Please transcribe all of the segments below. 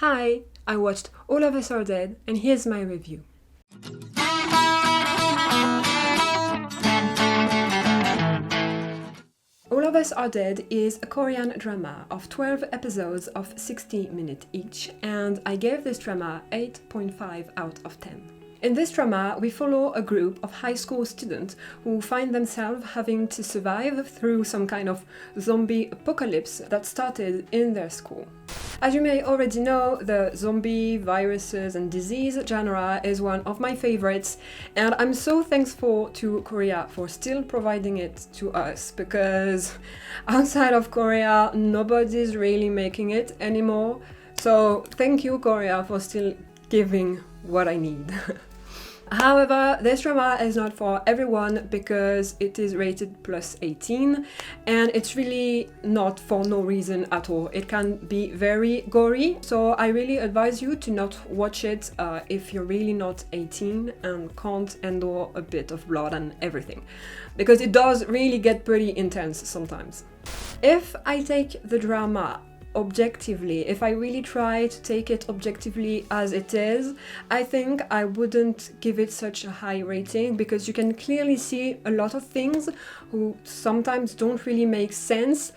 Hi, I watched All of Us Are Dead and here's my review. All of Us Are Dead is a Korean drama of 12 episodes of 60 minutes each, and I gave this drama 8.5 out of 10. In this drama, we follow a group of high school students who find themselves having to survive through some kind of zombie apocalypse that started in their school. As you may already know, the zombie, viruses and disease genre is one of my favorites, and I'm so thankful to Korea for still providing it to us, because outside of Korea, nobody's really making it anymore. So thank you, Korea, for still giving what I need. However, this drama is not for everyone because it is rated plus 18 and it's really not for no reason at all. It can be very gory, so I really advise you to not watch it if you're really not 18 and can't endure a bit of blood and everything, because it does really get pretty intense sometimes. If I take the drama objectively, if I really try to take it objectively as it is, I think I wouldn't give it such a high rating, because you can clearly see a lot of things who sometimes don't really make sense.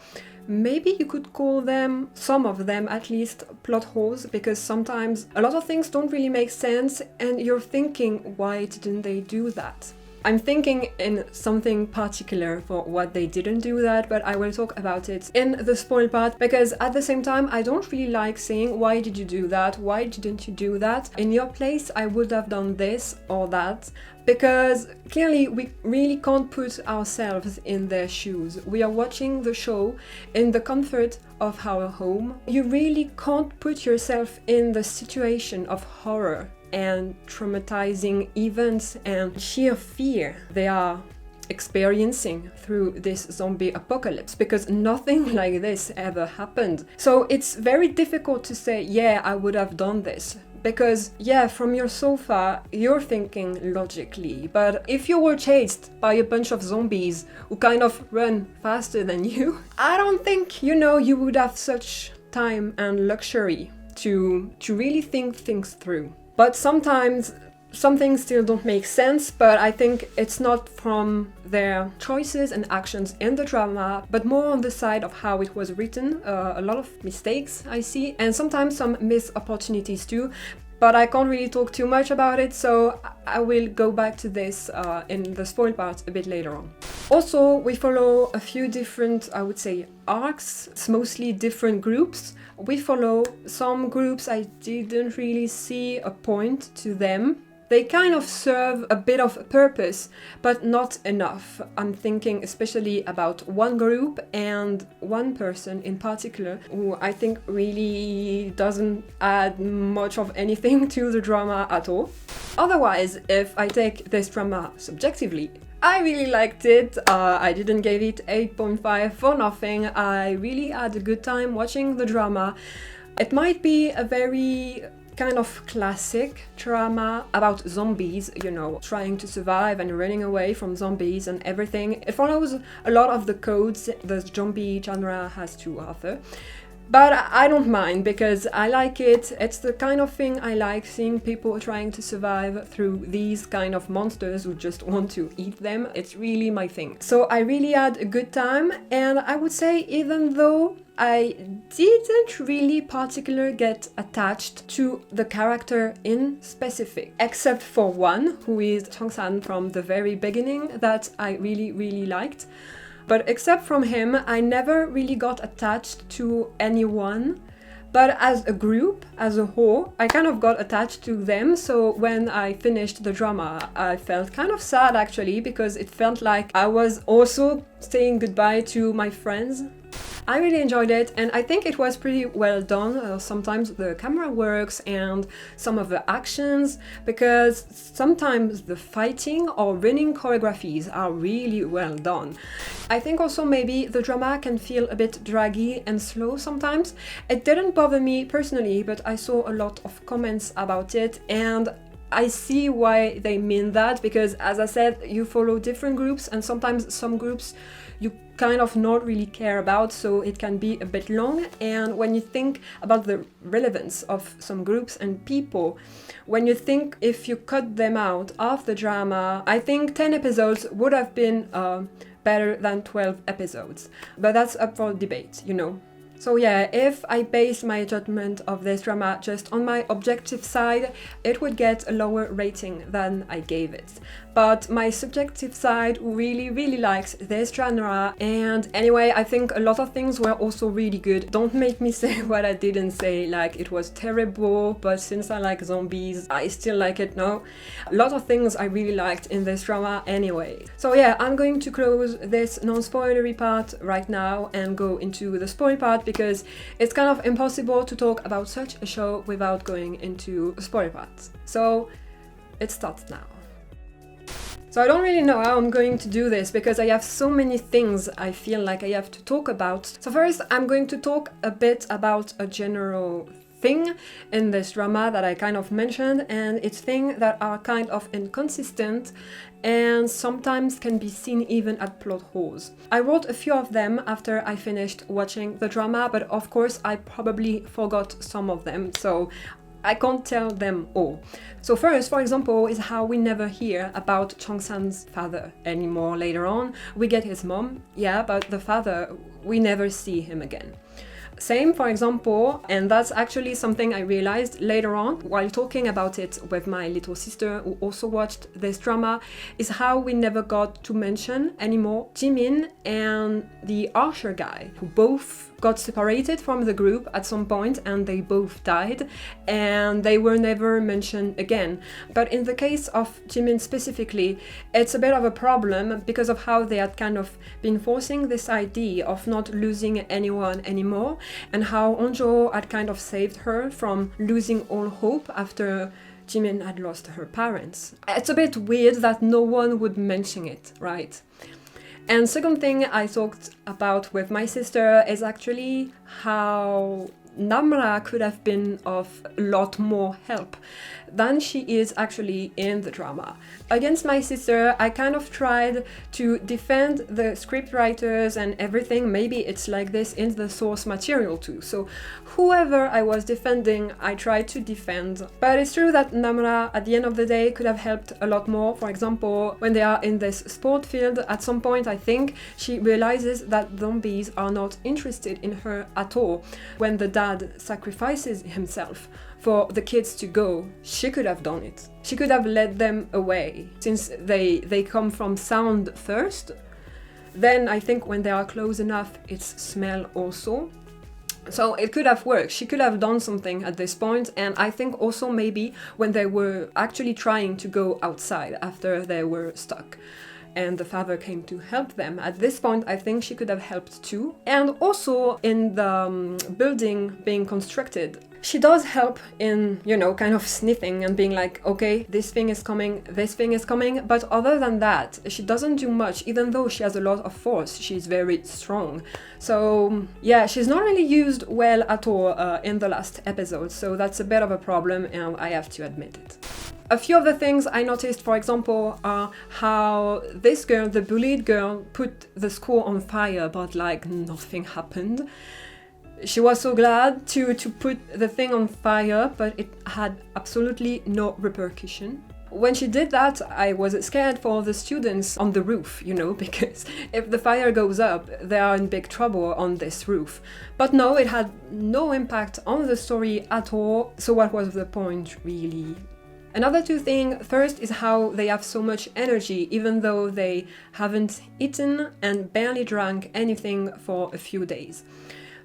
Maybe you could call them, some of them at least, plot holes, because sometimes a lot of things don't really make sense and you're thinking, why didn't they do that? I'm thinking in something particular for what they didn't do that, but I will talk about it in the spoil part, because at the same time I don't really like saying, why did you do that? Why didn't you do that? In your place I would have done this or that, because clearly we really can't put ourselves in their shoes. We are watching the show in the comfort of our home. You really can't put yourself in the situation of horror and traumatizing events and sheer fear they are experiencing through this zombie apocalypse, because nothing like this ever happened. So it's very difficult to say, yeah, I would have done this, because yeah, from your sofa you're thinking logically, but if you were chased by a bunch of zombies who kind of run faster than you, I don't think, you would have such time and luxury to really think things through. But sometimes some things still don't make sense, but I think it's not from their choices and actions in the drama, but more on the side of how it was written. A lot of mistakes I see, and sometimes some missed opportunities too, but I can't really talk too much about it, so I will go back to this in the spoil part a bit later on. Also, we follow a few different, I would say, arcs. It's mostly different groups. We follow some groups I didn't really see a point to them. They kind of serve a bit of a purpose, but not enough. I'm thinking especially about one group and one person in particular who I think really doesn't add much of anything to the drama at all. Otherwise, if I take this drama subjectively, I really liked it. I didn't give it 8.5 for nothing. I really had a good time watching the drama. It might be a very kind of classic drama about zombies, trying to survive and running away from zombies and everything. It follows a lot of the codes the zombie genre has to offer. But I don't mind, because I like it. It's the kind of thing I like, seeing people trying to survive through these kind of monsters who just want to eat them. It's really my thing. So I really had a good time, and I would say even though I didn't really particularly get attached to the character in specific, except for one, who is Cheong from the very beginning, that I really, really liked. But except from him, I never really got attached to anyone. But as a group, as a whole, I kind of got attached to them. So when I finished the drama, I felt kind of sad actually, because it felt like I was also saying goodbye to my friends. I really enjoyed it, and I think it was pretty well done. Sometimes the camera works and some of the actions, because sometimes the fighting or running choreographies are really well done. I think also maybe the drama can feel a bit draggy and slow sometimes. It didn't bother me personally, but I saw a lot of comments about it, and I see why they mean that, because as I said, you follow different groups, and sometimes some groups you kind of not really care about, so it can be a bit long. And when you think about the relevance of some groups and people, when you think if you cut them out of the drama, I think 10 episodes would have been better than 12 episodes. But that's up for debate, you know. So yeah, if I base my judgment of this drama just on my objective side, it would get a lower rating than I gave it. But my subjective side really likes this genre, and anyway, I think a lot of things were also really good. Don't make me say what I didn't say, like it was terrible, but since I like zombies, I still like it. No, a lot of things I really liked in this drama anyway. So yeah, I'm going to close this non-spoilery part right now and go into the spoiler part, because it's kind of impossible to talk about such a show without going into the spoiler part. So it starts now. So I don't really know how I'm going to do this, because I have so many things I feel like I have to talk about. So first, I'm going to talk a bit about a general thing in this drama that I kind of mentioned, and it's things that are kind of inconsistent and sometimes can be seen even at plot holes. I wrote a few of them after I finished watching the drama, but of course I probably forgot some of them, so I can't tell them all. So first, for example, is how we never hear about Cheong-san's father anymore later on. We get his mom, yeah, but the father, we never see him again. Same, for example, and that's actually something I realized later on while talking about it with my little sister who also watched this drama, is how we never got to mention anymore Jimin and the Archer guy, who both got separated from the group at some point and they both died, and they were never mentioned again. But in the case of Jimin specifically, it's a bit of a problem because of how they had kind of been forcing this idea of not losing anyone anymore, and how Onjo had kind of saved her from losing all hope after Jimin had lost her parents. It's a bit weird that no one would mention it, right? And second thing I talked about with my sister is actually how Namra could have been of a lot more help than she is actually in the drama. Against my sister, I kind of tried to defend the scriptwriters and everything. Maybe it's like this in the source material too. So whoever I was defending, I tried to defend. But it's true that Namra, at the end of the day, could have helped a lot more. For example, when they are in this sport field, at some point I think she realizes that zombies are not interested in her at all. When the dad sacrifices himself for the kids to go, she could have done it. She could have led them away, since they come from sound first. Then I think when they are close enough, it's smell also. So it could have worked. She could have done something at this point, and I think also maybe when they were actually trying to go outside after they were stuck and the father came to help them. At this point, I think she could have helped too. And also in the building being constructed, she does help in, you know, kind of sniffing and being like, okay, this thing is coming, but other than that, she doesn't do much, even though she has a lot of force. She's very strong. So yeah, she's not really used well at all in the last episode, so that's a bit of a problem, and I have to admit it. A few of the things I noticed, for example, are how this girl, the bullied girl, put the school on fire, but like nothing happened. She was so glad to put the thing on fire, but it had absolutely no repercussion. When she did that, I was scared for the students on the roof, you know, because if the fire goes up, they are in big trouble on this roof. But no, it had no impact on the story at all, so what was the point, really? Another two things, first is how they have so much energy even though they haven't eaten and barely drank anything for a few days.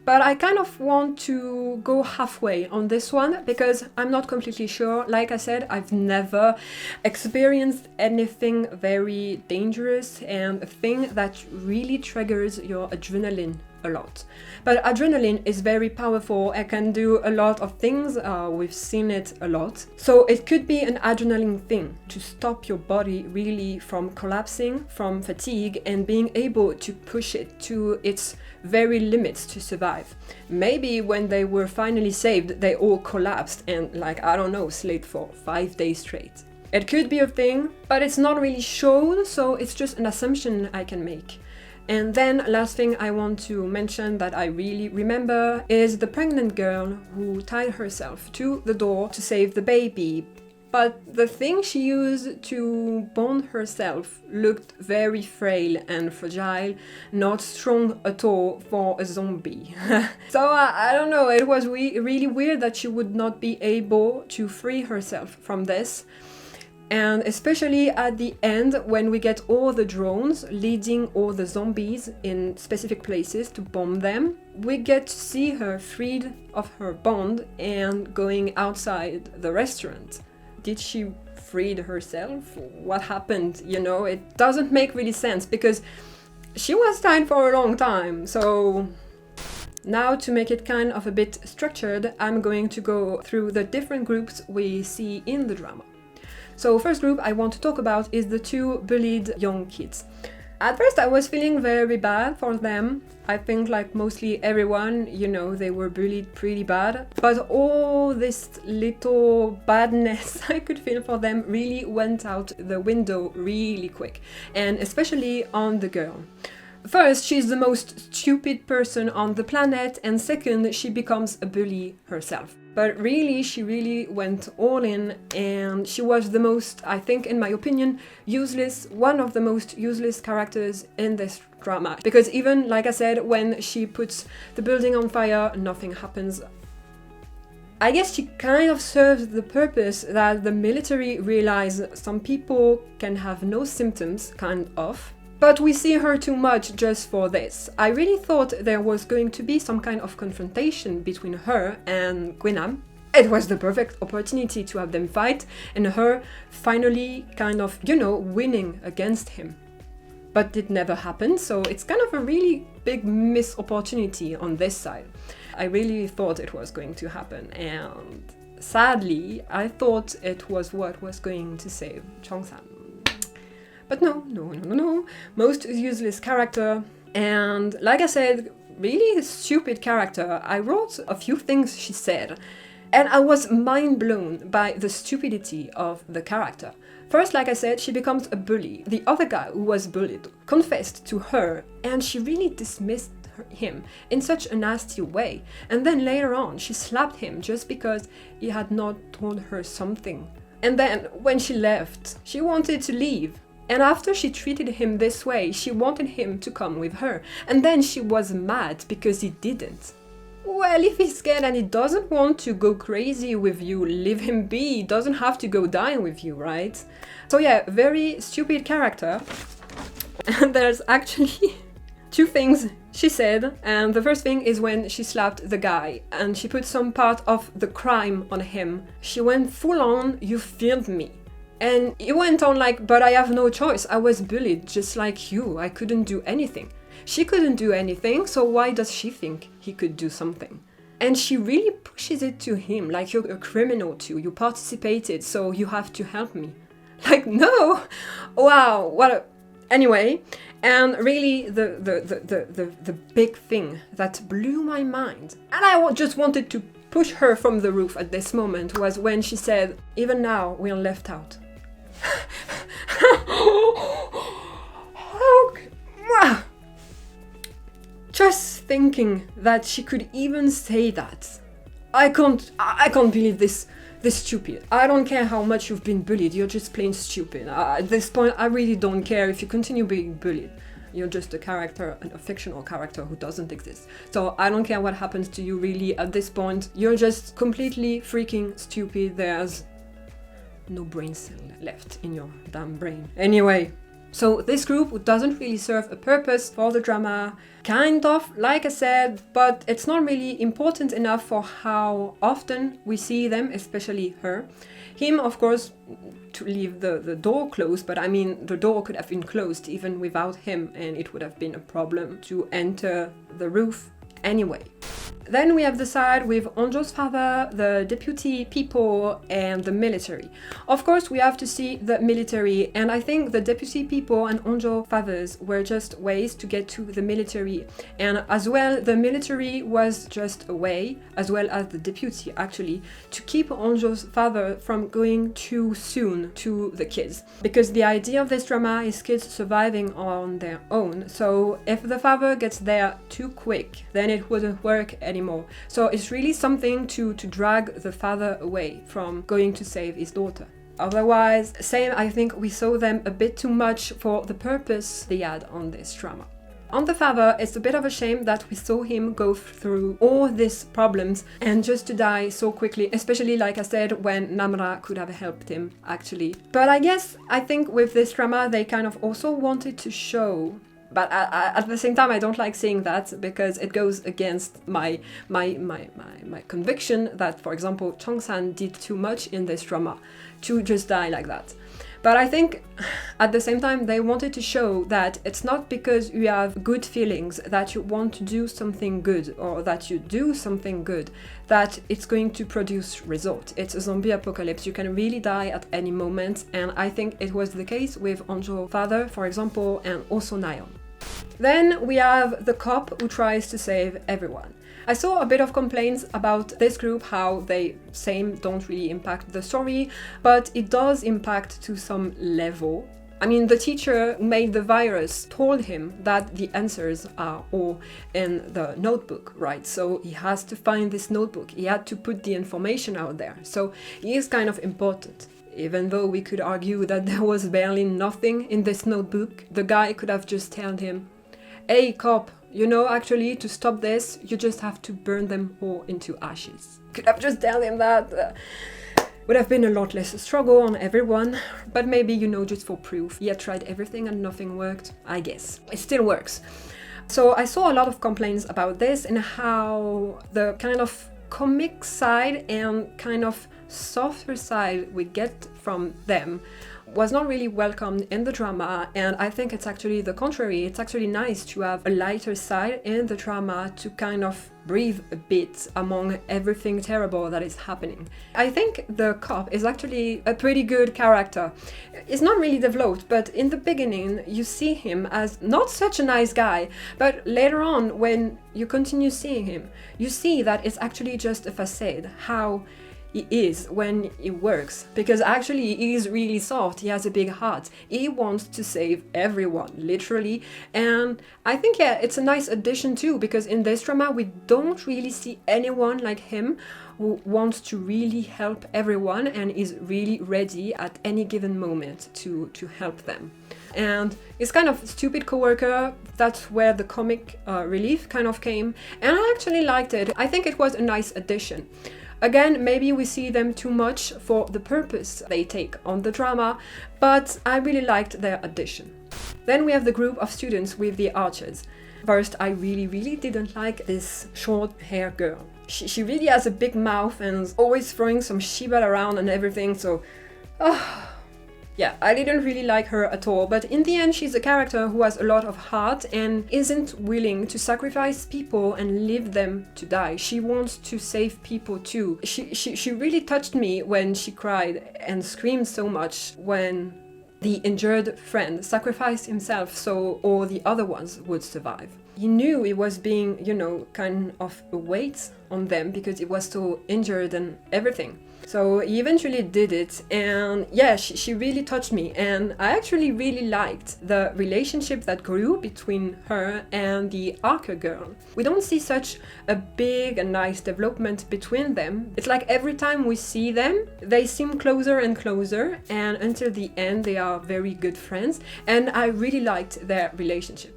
But I kind of want to go halfway on this one because I'm not completely sure. Like I said, I've never experienced anything very dangerous and a thing that really triggers your adrenaline a lot. But adrenaline is very powerful and can do a lot of things. We've seen it a lot. So it could be an adrenaline thing to stop your body really from collapsing from fatigue and being able to push it to its very limits to survive. Maybe when they were finally saved, they all collapsed and, like, I don't know, slept for 5 days straight. It could be a thing, but it's not really shown, so it's just an assumption I can make. And then last thing I want to mention that I really remember is the pregnant girl who tied herself to the door to save the baby. But the thing she used to bond herself looked very frail and fragile, not strong at all for a zombie. So I don't know, it was really weird that she would not be able to free herself from this. And especially at the end, when we get all the drones leading all the zombies in specific places to bomb them, we get to see her freed of her bond and going outside the restaurant. Did she freed herself? What happened? You know, it doesn't make really sense because she was tied for a long time. So now to make it kind of a bit structured, I'm going to go through the different groups we see in the drama. So first group I want to talk about is the two bullied young kids. At first I was feeling very bad for them. I think like mostly everyone, you know, they were bullied pretty bad. But all this little badness I could feel for them really went out the window really quick. And especially on the girl. First, she's the most stupid person on the planet, and second, she becomes a bully herself. But really, she really went all in, and she was the most, I think, in my opinion, one of the most useless characters in this drama. Because even, like I said, when she puts the building on fire, nothing happens. I guess she kind of serves the purpose that the military realize some people can have no symptoms, kind of. But we see her too much just for this. I really thought there was going to be some kind of confrontation between her and Gwynam. It was the perfect opportunity to have them fight and her finally kind of, you know, winning against him. But it never happened, so it's kind of a really big missed opportunity on this side. I really thought it was going to happen, and sadly, I thought it was what was going to save Cheong-san. But no. Most useless character, and like I said, really stupid character. I wrote a few things she said, and I was mind blown by the stupidity of the character. First, like I said, she becomes a bully. The other guy who was bullied confessed to her, and she really dismissed him in such a nasty way. And then later on, she slapped him just because he had not told her something. And then, when she left, she wanted to leave. And after she treated him this way, she wanted him to come with her. And then she was mad because he didn't. Well, if he's scared and he doesn't want to go crazy with you, leave him be. He doesn't have to go dine with you, right? So yeah, very stupid character. And there's actually two things she said. And the first thing is when she slapped the guy and she put some part of the crime on him. She went full on, "You filmed me." And he went on like, "But I have no choice. I was bullied just like you. I couldn't do anything." She couldn't do anything, so why does she think he could do something? And she really pushes it to him, like, "You're a criminal too. You participated, so you have to help me." Like, no! Wow, what a... Anyway, and really the big thing that blew my mind, and I just wanted to push her from the roof at this moment, was when she said, "Even now, we're left out." Just thinking that she could even say that. I can't believe this stupid. I don't care how much you've been bullied, you're just plain stupid. At this point, I really don't care if you continue being bullied. You're just a character, a fictional character who doesn't exist. So I don't care what happens to you really at this point. You're just completely freaking stupid. There's no brain cell left in your damn brain. Anyway, so this group doesn't really serve a purpose for the drama. Kind of, like I said, but it's not really important enough for how often we see them, especially her. Him, of course, to leave the door closed, but I mean, the door could have been closed even without him, and it would have been a problem to enter the roof. anyway. Then we have the side with Onjo's father, the deputy people, and the military. Of course, we have to see the military, and I think the deputy people and Onjo fathers were just ways to get to the military. And as well, the military was just a way, as well as the deputy actually, to keep Onjo's father from going too soon to the kids. Because the idea of this drama is kids surviving on their own. So if the father gets there too quick, then it wouldn't work anymore. So it's really something to drag the father away from going to save his daughter. Otherwise, same, I think we saw them a bit too much for the purpose they had on this drama. On the father, it's a bit of a shame that we saw him go through all these problems and just to die so quickly, especially like I said, when Namra could have helped him actually. But I think with this drama they kind of also wanted to show, but at the same time, I don't like seeing that because it goes against my conviction that, for example, Cheong-san did too much in this drama to just die like that. But I think at the same time, they wanted to show that it's not because you have good feelings that you want to do something good or that you do something good that it's going to produce result. It's a zombie apocalypse. You can really die at any moment. And I think it was the case with Onjo's father, for example, and also Nayeon. Then we have the cop who tries to save everyone. I saw a bit of complaints about this group, how they don't really impact the story, but it does impact to some level. I mean, the teacher who made the virus told him that the answers are all in the notebook, right? So he has to find this notebook. He had to put the information out there. So he is kind of important. Even though we could argue that there was barely nothing in this notebook, the guy could have just told him, "Hey, cop, you know, actually, to stop this, you just have to burn them all into ashes." Could have just told him that. Would have been a lot less struggle on everyone, but maybe, you know, just for proof. He had tried everything and nothing worked, I guess. It still works. So I saw a lot of complaints about this and how the kind of comic side and kind of softer side we get from them was not really welcomed in the drama, and I think it's actually the contrary. It's actually nice to have a lighter side in the drama to kind of breathe a bit among everything terrible that is happening. I think the cop is actually a pretty good character. It's not really developed, but in the beginning you see him as not such a nice guy, but later on when you continue seeing him, you see that it's actually just a facade, how he is when he works, because actually he is really soft. He has a big heart. He wants to save everyone, literally. And I think, yeah, it's a nice addition too, because in this drama we don't really see anyone like him who wants to really help everyone and is really ready at any given moment to help them. And his kind of stupid coworker, that's where the comic relief kind of came, and I actually liked it. I think it was a nice addition. Again, maybe we see them too much for the purpose they take on the drama, but I really liked their addition. Then we have the group of students with the archers. First, I really didn't like this short hair girl. She really has a big mouth and is always throwing some shibal around and everything, so yeah, I didn't really like her at all, but in the end she's a character who has a lot of heart and isn't willing to sacrifice people and leave them to die. She wants to save people too. She really touched me when she cried and screamed so much when the injured friend sacrificed himself so all the other ones would survive. He knew he was being, you know, kind of a weight on them because he was so injured and everything. So he eventually did it, and yeah, she really touched me, and I actually really liked the relationship that grew between her and the Archer girl. We don't see such a big and nice development between them. It's like every time we see them, they seem closer and closer, and until the end they are very good friends, and I really liked their relationship.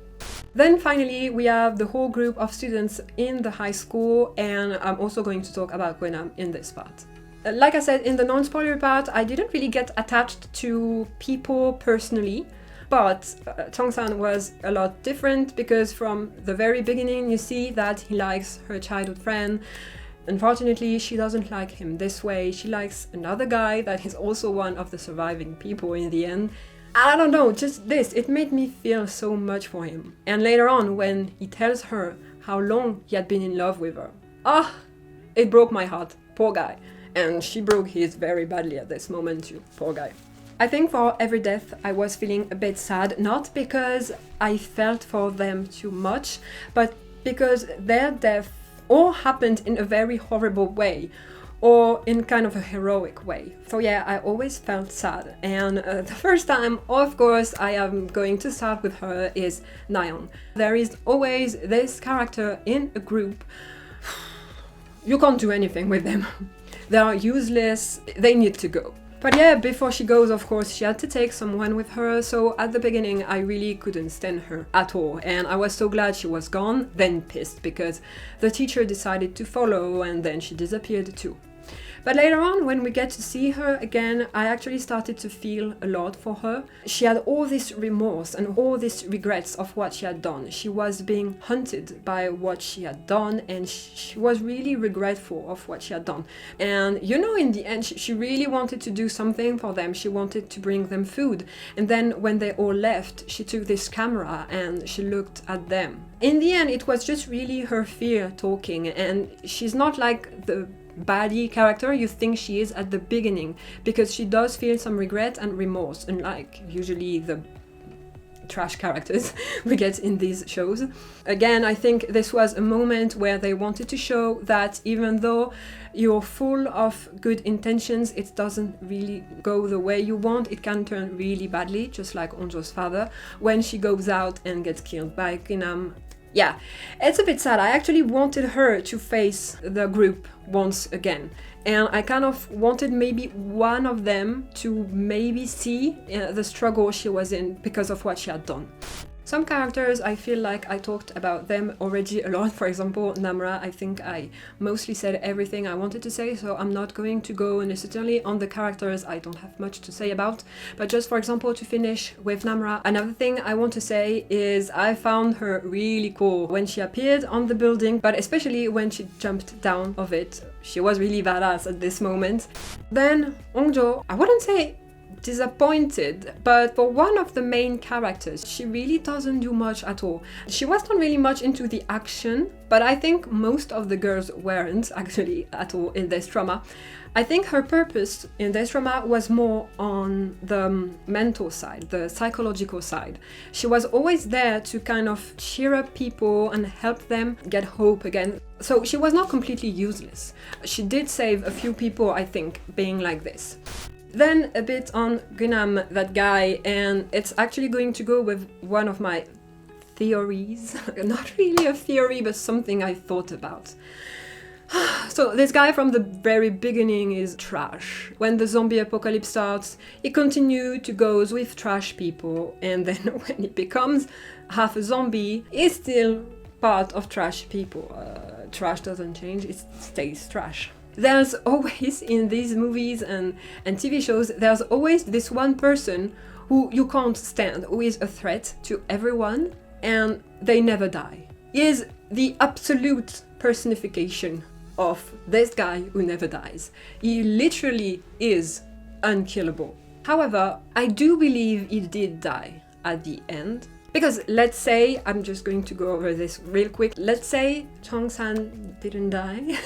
Then finally we have the whole group of students in the high school, and I'm also going to talk about Gwenam in this part. Like I said, in the non-spoiler part, I didn't really get attached to people personally, but Cheong-san was a lot different because from the very beginning you see that he likes her childhood friend. Unfortunately, she doesn't like him this way. She likes another guy that is also one of the surviving people in the end. I don't know, just this, it made me feel so much for him. And later on, when he tells her how long he had been in love with her. Ah, it broke my heart, poor guy. And she broke his very badly at this moment too, poor guy. I think for every death I was feeling a bit sad, not because I felt for them too much, but because their death all happened in a very horrible way, or in kind of a heroic way. So yeah, I always felt sad. And the first time, of course, I am going to start with her is Nayeon. There is always this character in a group. You can't do anything with them. They are useless, they need to go. But yeah, before she goes, of course, she had to take someone with her, so at the beginning I really couldn't stand her at all, and I was so glad she was gone, then pissed because the teacher decided to follow and then she disappeared too. But later on, when we get to see her again, I actually started to feel a lot for her. She had all this remorse and all these regrets of what she had done. She was being hunted by what she had done, and she was really regretful of what she had done. And you know, in the end, she really wanted to do something for them. She wanted to bring them food. And then when they all left, she took this camera and she looked at them. In the end, it was just really her fear talking, and she's not like the baddie character you think she is at the beginning, because she does feel some regret and remorse, unlike usually the trash characters we get in these shows. Again, I think this was a moment where they wanted to show that even though you're full of good intentions, it doesn't really go the way you want. It can turn really badly, just like Onjo's father when she goes out and gets killed by Kdrama. Yeah, it's a bit sad. I actually wanted her to face the group once again. And I kind of wanted maybe one of them to maybe see the struggle she was in because of what she had done. Some characters, I feel like I talked about them already a lot. For example, Namra, I think I mostly said everything I wanted to say, so I'm not going to go necessarily on the characters I don't have much to say about. But just for example, to finish with Namra, another thing I want to say is I found her really cool when she appeared on the building, but especially when she jumped down of it. She was really badass at this moment. Then Onjo, I wouldn't say disappointed, but for one of the main characters, she really doesn't do much at all. She was not really much into the action, but I think most of the girls weren't actually at all in this drama. I think her purpose in this drama was more on the mental side, the psychological side. She was always there to kind of cheer up people and help them get hope again. So she was not completely useless. She did save a few people, I think, being like this. Then a bit on Kdrama, that guy, and it's actually going to go with one of my theories. Not really a theory, but something I thought about. So this guy from the very beginning is trash. When the zombie apocalypse starts, he continues to go with trash people, and then when he becomes half a zombie, he's still part of trash people. Trash doesn't change, it stays trash. There's always, in these movies and TV shows, there's always this one person who you can't stand, who is a threat to everyone, and they never die. He is the absolute personification of this guy who never dies. He literally is unkillable. However, I do believe he did die at the end. Because let's say, I'm just going to go over this real quick, let's say Cheong-san didn't die.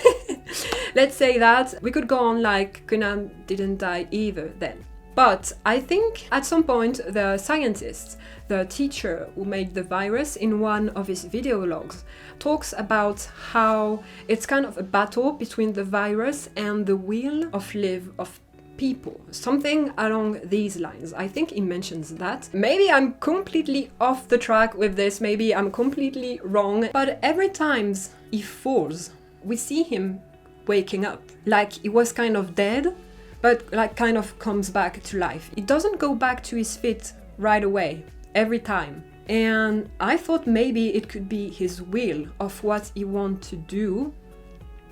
Let's say that, we could go on like Kdrama didn't die either then. But I think at some point the scientist, the teacher who made the virus, in one of his video logs, talks about how it's kind of a battle between the virus and the will of live of people. Something along these lines. I think he mentions that. Maybe I'm completely off the track with this, maybe I'm completely wrong, but every time he falls, we see him waking up. Like he was kind of dead, but like kind of comes back to life. He doesn't go back to his feet right away, every time. And I thought maybe it could be his will of what he wanted to do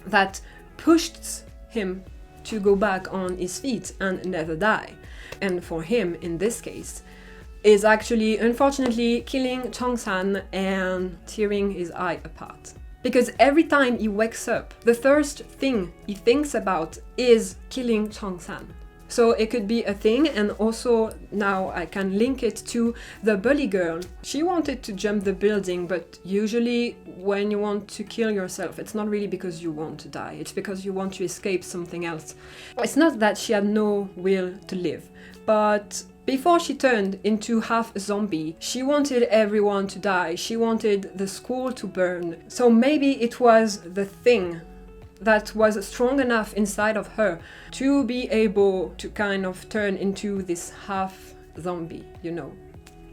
that pushed him to go back on his feet and never die. And for him, in this case, is actually, unfortunately, killing Cheong-san and tearing his eye apart. Because every time he wakes up, the first thing he thinks about is killing Cheong-san. So it could be a thing, and also now I can link it to the bully girl. She wanted to jump the building, but usually when you want to kill yourself, it's not really because you want to die, it's because you want to escape something else. It's not that she had no will to live, but before she turned into half a zombie, she wanted everyone to die, she wanted the school to burn. So maybe it was the thing that was strong enough inside of her to be able to kind of turn into this half zombie, you know.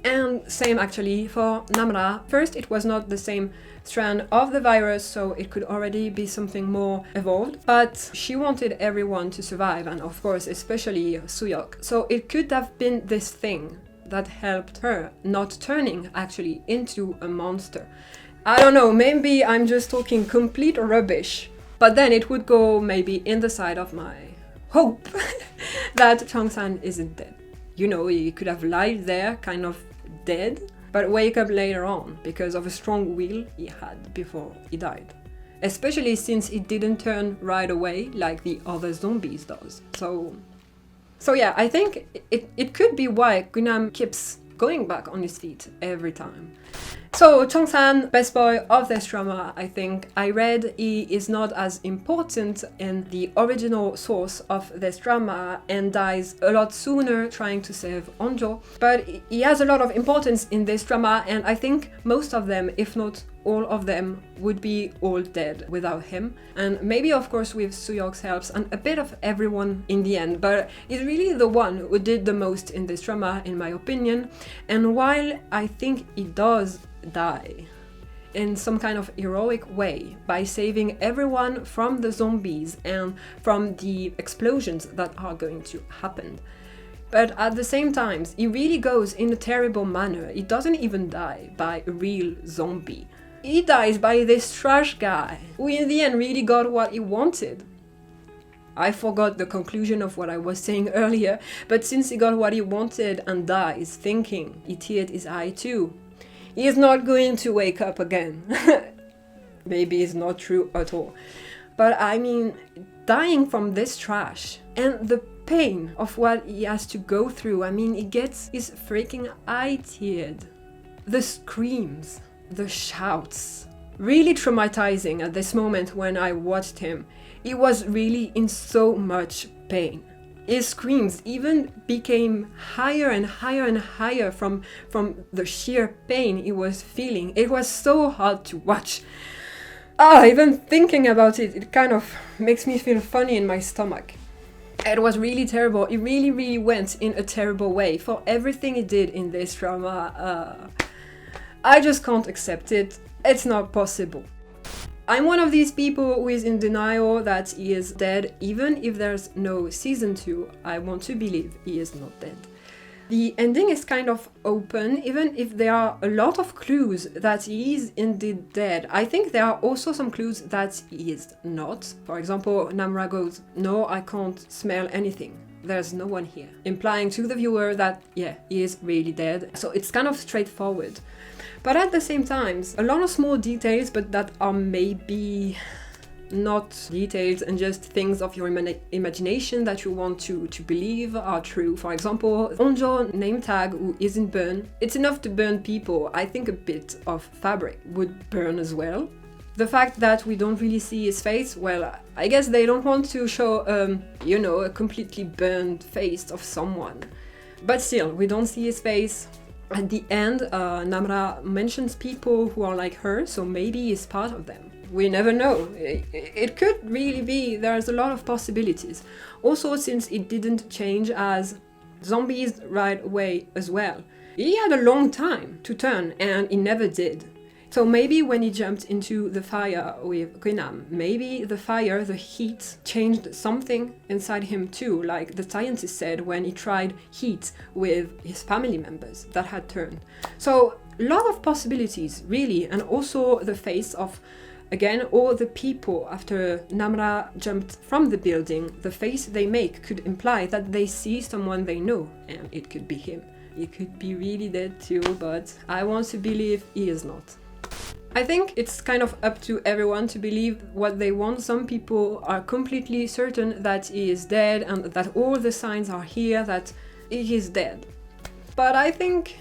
And same actually for Namra. First, it was not the same strand of the virus, so it could already be something more evolved, but she wanted everyone to survive, and of course especially Hyeok. So it could have been this thing that helped her not turning actually into a monster. I don't know, maybe I'm just talking complete rubbish. But then it would go maybe in the side of my hope that Cheong isn't dead. You know, he could have lied there, kind of dead, but wake up later on because of a strong will he had before he died. Especially since it didn't turn right away like the other zombies does. So yeah, I think it could be why Gunam keeps going back on his feet every time. So Cheong, best boy of this drama, I think. I read he is not as important in the original source of this drama and dies a lot sooner trying to save Onjo. But he has a lot of importance in this drama, and I think most of them, if not all of them, would be all dead without him. And maybe of course with Hyeok's helps and a bit of everyone in the end, but he's really the one who did the most in this drama in my opinion. And while I think he does die in some kind of heroic way by saving everyone from the zombies and from the explosions that are going to happen, but at the same time he really goes in a terrible manner. He doesn't even die by a real zombie. He dies by this trash guy who in the end really got what he wanted. I forgot the conclusion of what I was saying earlier, but since he got what he wanted and dies thinking he teared his eye too, he is not going to wake up again. Maybe it's not true at all. But I mean, dying from this trash and the pain of what he has to go through, I mean, he gets his freaking eye teared. The screams, the shouts, really traumatizing at this moment when I watched him. He was really in so much pain. His screams even became higher and higher and higher from the sheer pain he was feeling. It was so hard to watch. Even thinking about it, it kind of makes me feel funny in my stomach. It was really terrible. It really went in a terrible way for everything he did in this drama. I just can't accept it. It's not possible. I'm one of these people who is in denial that he is dead. Even if there's no season 2, I want to believe he is not dead. The ending is kind of open, even if there are a lot of clues that he is indeed dead. I think there are also some clues that he is not. For example, Namra goes, "No, I can't smell anything. There's no one here," implying to the viewer that, yeah, he is really dead. So it's kind of straightforward. But at the same time, a lot of small details, but that are maybe not details and just things of your imagination that you want to believe are true. For example, Onjo name tag who isn't burned. It's enough to burn people. I think a bit of fabric would burn as well. The fact that we don't really see his face, well, I guess they don't want to show, a completely burned face of someone. But still, we don't see his face. At the end, Namra mentions people who are like her, so maybe he's part of them. We never know. It could really be. There's a lot of possibilities. Also, since it didn't change as zombies right away as well. He had a long time to turn, and he never did. So maybe when he jumped into the fire with Gunam, maybe the fire, the heat, changed something inside him too, like the scientist said when he tried heat with his family members that had turned. So a lot of possibilities, really, and also the face of, again, all the people after Namra jumped from the building, the face they make could imply that they see someone they know, and it could be him. He could be really dead too, but I want to believe he is not. I think it's kind of up to everyone to believe what they want. Some people are completely certain that he is dead and that all the signs are here that he is dead. But I think,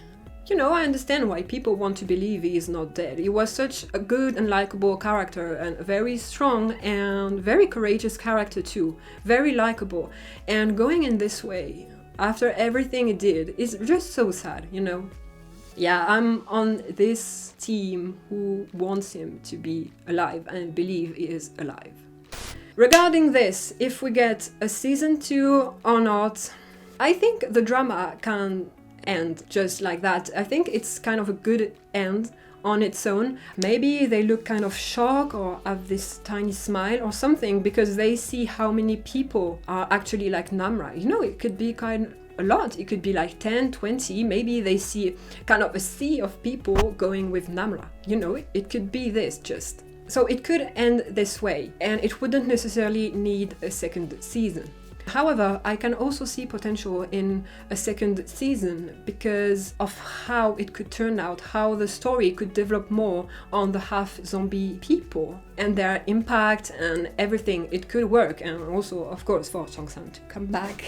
you know, I understand why people want to believe he is not dead. He was such a good and likable character, and a very strong and very courageous character too. Very likable. And going in this way, after everything he did, is just so sad, you know? Yeah, I'm on this team who wants him to be alive and believe he is alive. Regarding this, if we get a season 2 or not, I think the drama can end just like that. I think it's kind of a good end on its own. Maybe they look kind of shocked or have this tiny smile or something because they see how many people are actually like Namra. You know, it could be kind of a lot. It could be like 10, 20. Maybe they see kind of a sea of people going with Namra. You know, it could be this just. So it could end this way, and it wouldn't necessarily need a second season. However, I can also see potential in a second season because of how it could turn out, how the story could develop more on the half-zombie people and their impact and everything. It could work, and also, of course, for Cheong-san to come back.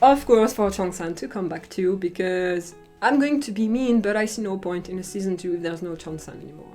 Of course, for Cheong-san to come back too, because I'm going to be mean, but I see no point in a season 2 if there's no Cheong-san anymore.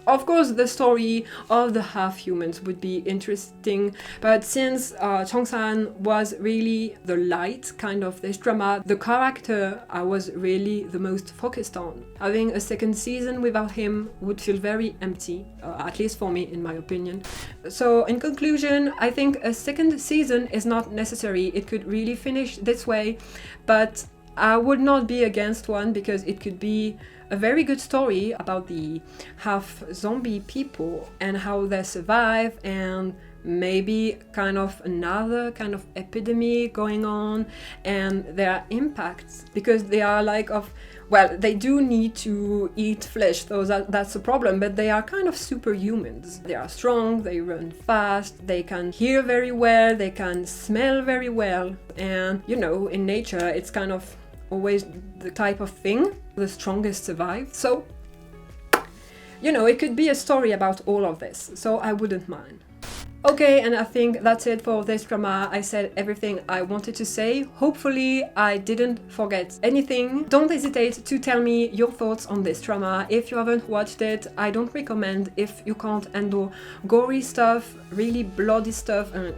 Of course, the story of the half-humans would be interesting, but since Cheong-san was really the light kind of this drama, the character I was really the most focused on. Having a second season without him would feel very empty, at least for me, in my opinion. So, in conclusion, I think a second season is not necessary. It could really finish this way, but I would not be against one because it could be a very good story about the half-zombie people and how they survive, and maybe kind of another kind of epidemic going on and their impacts, because they are like well, they do need to eat flesh, so that's a problem, but they are kind of superhumans. They are strong, they run fast, they can hear very well, they can smell very well, and you know, in nature it's kind of always the type of thing the strongest survive. So, you know, it could be a story about all of this, so I wouldn't mind. Okay, and I think that's it for this drama. I said everything I wanted to say. Hopefully I didn't forget anything. Don't hesitate to tell me your thoughts on this drama. If you haven't watched it, I don't recommend if you can't handle gory stuff, really bloody stuff, and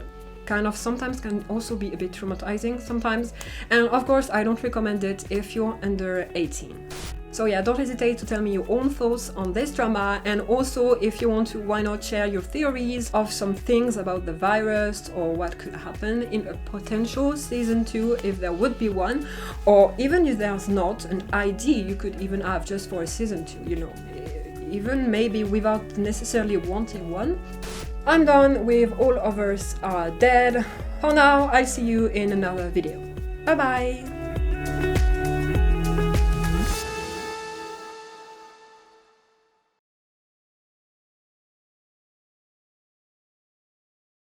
kind of sometimes can also be a bit traumatizing sometimes. And of course, I don't recommend it if you're under 18. So yeah, don't hesitate to tell me your own thoughts on this drama, and also if you want to, why not share your theories of some things about the virus or what could happen in a potential season 2 if there would be one, or even if there's not, an idea you could even have just for a season 2, you know, even maybe without necessarily wanting one. I'm done with All of Us Are Dead. For now, I'll see you in another video. Bye bye!